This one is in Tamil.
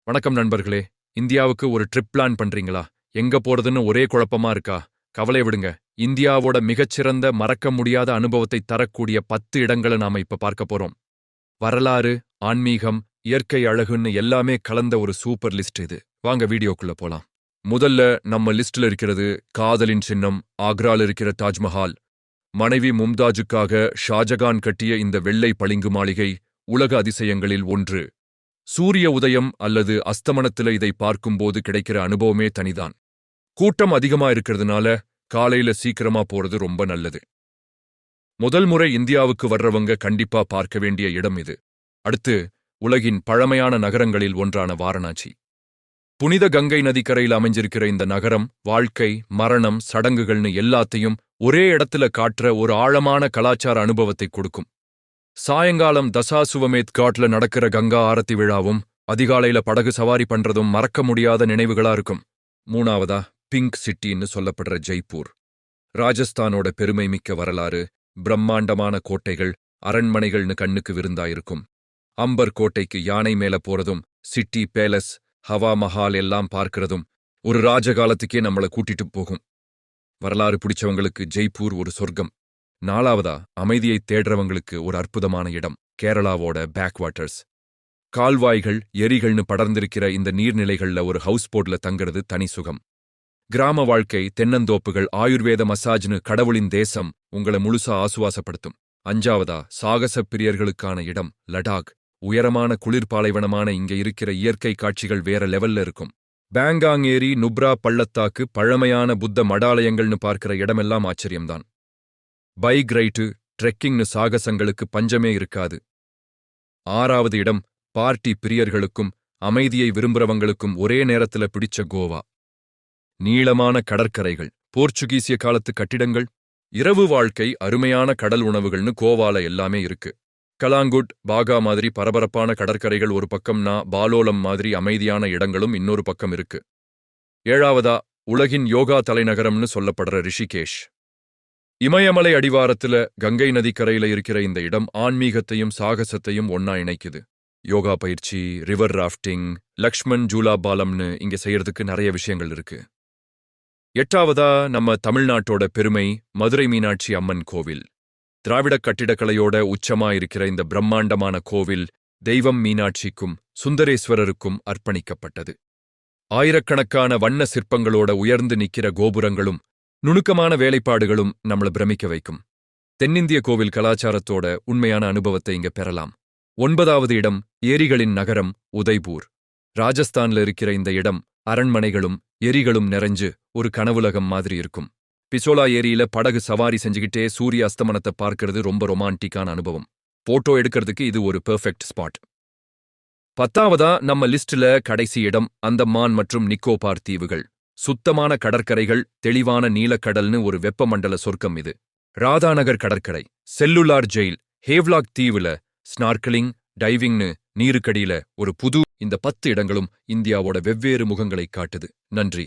வணக்கம் நண்பர்களே. இந்தியாவுக்கு ஒரு ட்ரிப் பிளான் பண்றீங்களா? எங்க போறதுன்னு ஒரே குழப்பமா இருக்கா? கவலை விடுங்க. இந்தியாவோட மிகச்சிறந்த மறக்க முடியாத அனுபவத்தை தரக்கூடிய 10 இடங்களை நாம இப்ப பார்க்க போறோம். வரலாறு, ஆன்மீகம், இயற்கை அழகுன்னு எல்லாமே கலந்த ஒரு சூப்பர் லிஸ்ட் இது. வாங்க வீடியோக்குள்ள போலாம். முதல்ல நம்ம லிஸ்ட்ல இருக்கிறது காதலின் சின்னம், ஆக்ரால இருக்கிற தாஜ்மஹால். மனைவி மும்தாஜுக்காக ஷாஜகான் கட்டிய இந்த வெள்ளை பளிங்கு மாளிகை உலக அதிசயங்களில் ஒன்று. சூரிய உதயம் அல்லது அஸ்தமனத்துல இதை பார்க்கும்போது கிடைக்கிற அனுபவமே தனிதான். கூட்டம் அதிகமா இருக்கிறதுனால காலையில சீக்கிரமா போறது ரொம்ப நல்லது. முதல் முறை இந்தியாவுக்கு வர்றவங்க கண்டிப்பா பார்க்க வேண்டிய இடம் இது. அடுத்து, உலகின் பழமையான நகரங்களில் ஒன்றான வாரணாசி. புனித கங்கை நதிக்கரையில் அமைஞ்சிருக்கிற இந்த நகரம் வாழ்க்கை, மரணம், சடங்குகள்னு எல்லாத்தையும் ஒரே இடத்துல காட்டுற ஒரு ஆழமான கலாச்சார அனுபவத்தை கொடுக்கும். சாயங்காலம் தசாசுவமேத் காட்ல நடக்கிற கங்கா ஆரத்தி விழாவும் அதிகாலையில படகு சவாரி பண்றதும் மறக்க முடியாத நினைவுகளா இருக்கும். மூணாவதா, பிங்க் சிட்டின்னு சொல்லப்படுற ஜெய்ப்பூர். ராஜஸ்தானோட பெருமை மிக்க வரலாறு, பிரம்மாண்டமான கோட்டைகள், அரண்மனைகள்னு கண்ணுக்கு விருந்தாயிருக்கும். அம்பர் கோட்டைக்கு யானை மேல போறதும், சிட்டி பேலஸ், ஹவா மஹால் எல்லாம் பார்க்கிறதும் ஒரு ராஜகாலத்துக்கே நம்மள கூட்டிட்டு போகும். வரலாறு பிடிச்சவங்களுக்கு ஜெய்ப்பூர் ஒரு சொர்க்கம். நாலாவதா, அமைதியை தேடுறவங்களுக்கு ஒரு அற்புதமான இடம், கேரளாவோட பேக் வாட்டர்ஸ். கால்வாய்கள், எரிகள்னு படர்ந்திருக்கிற இந்த நீர்நிலைகள்ல ஒரு ஹவுஸ் போட்ல தங்கிறது தனி சுகம். கிராம வாழ்க்கை, தென்னந்தோப்புகள், ஆயுர்வேத மசாஜ்னு கடவுளின் தேசம் உங்களை முழுசா ஆசுவாசப்படுத்தும். அஞ்சாவதா, சாகச பிரியர்களுக்கான இடம் லடாக். உயரமான குளிர்பாலைவனமான இங்க இருக்கிற இயற்கை காட்சிகள் வேற லெவல்ல இருக்கும். பேங்காங் ஏரி, நுப்ரா பள்ளத்தாக்கு, பழமையான புத்த மடாலயங்கள்னு பார்க்கிற இடமெல்லாம் ஆச்சரியம்தான். பைக் ரைட்டு, ட்ரெக்கிங்னு சாகசங்களுக்கு பஞ்சமே இருக்காது. ஆறாவது இடம், பார்ட்டி பிரியர்களுக்கும் அமைதியை விரும்புறவங்களுக்கும் ஒரே நேரத்துல பிடிச்ச கோவா. நீளமான கடற்கரைகள், போர்ச்சுகீசிய காலத்து கட்டிடங்கள், இரவு வாழ்க்கை, அருமையான கடல் உணவுகள்னு கோவால எல்லாமே இருக்கு. கலாங்குட், பாகா மாதிரி பரபரப்பான கடற்கரைகள் ஒரு பக்கம்னா, பாலோலம் மாதிரி அமைதியான இடங்களும் இன்னொரு பக்கம் இருக்கு. ஏழாவதா, உலகின் யோகா தலைநகரம்னு சொல்லப்படுற ரிஷிகேஷ். இமயமலை அடிவாரத்துல கங்கை நதிக்கரையில இருக்கிற இந்த இடம் ஆன்மீகத்தையும் சாகசத்தையும் ஒன்னா இணைக்குது. யோகா பயிற்சி, ரிவர் ராஃப்டிங், லக்ஷ்மண் ஜூலா பாலம்னு இங்க செய்யறதுக்கு நிறைய விஷயங்கள் இருக்கு. எட்டாவதா, நம்ம தமிழ்நாட்டோட பெருமை, மதுரை மீனாட்சி அம்மன் கோவில். திராவிட கட்டிடக்கலையோட உச்சமா இருக்கிற இந்த பிரம்மாண்டமான கோவில் தெய்வம் மீனாட்சிக்கும் சுந்தரேஸ்வரருக்கும் அர்ப்பணிக்கப்பட்டது. ஆயிரக்கணக்கான வண்ண சிற்பங்களோட உயர்ந்து நிக்கிற கோபுரங்களும் நுணுக்கமான வேலைப்பாடுகளும் நம்மள பிரமிக்க வைக்கும். தென்னிந்திய கோவில் கலாச்சாரத்தோட உண்மையான அனுபவத்தை இங்க பெறலாம். ஒன்பதாவது இடம், ஏரிகளின் நகரம் உதய்பூர். ராஜஸ்தான்ல இருக்கிற இந்த இடம் அரண்மனைகளும் எரிகளும் நிறைஞ்சு ஒரு கனவுலகம் மாதிரி இருக்கும். பிசோலா ஏரியில படகு சவாரி செஞ்சுக்கிட்டே சூரிய அஸ்தமனத்தை பார்க்கறது ரொம்ப ரொமான்டிக்கான அனுபவம். போட்டோ எடுக்கிறதுக்கு இது ஒரு பெர்ஃபெக்ட் ஸ்பாட். பத்தாவதா நம்ம லிஸ்ட்ல கடைசி இடம், அந்தமான் மற்றும் நிக்கோபார் தீவுகள். சுத்தமான கடற்கரைகள், தெளிவான நீலக்கடல்னு ஒரு வெப்பமண்டல சொர்க்கம் இது. ராதாநகர் கடற்கரை, செல்லுலார் ஜெயில், ஹேவ்லாக் தீவுல ஸ்னார்க்கலிங், டைவிங்னு நீருக்கடியில ஒரு புது. இந்த 10 இடங்களும் இந்தியாவோட வெவ்வேறு முகங்களை காட்டுது. நன்றி.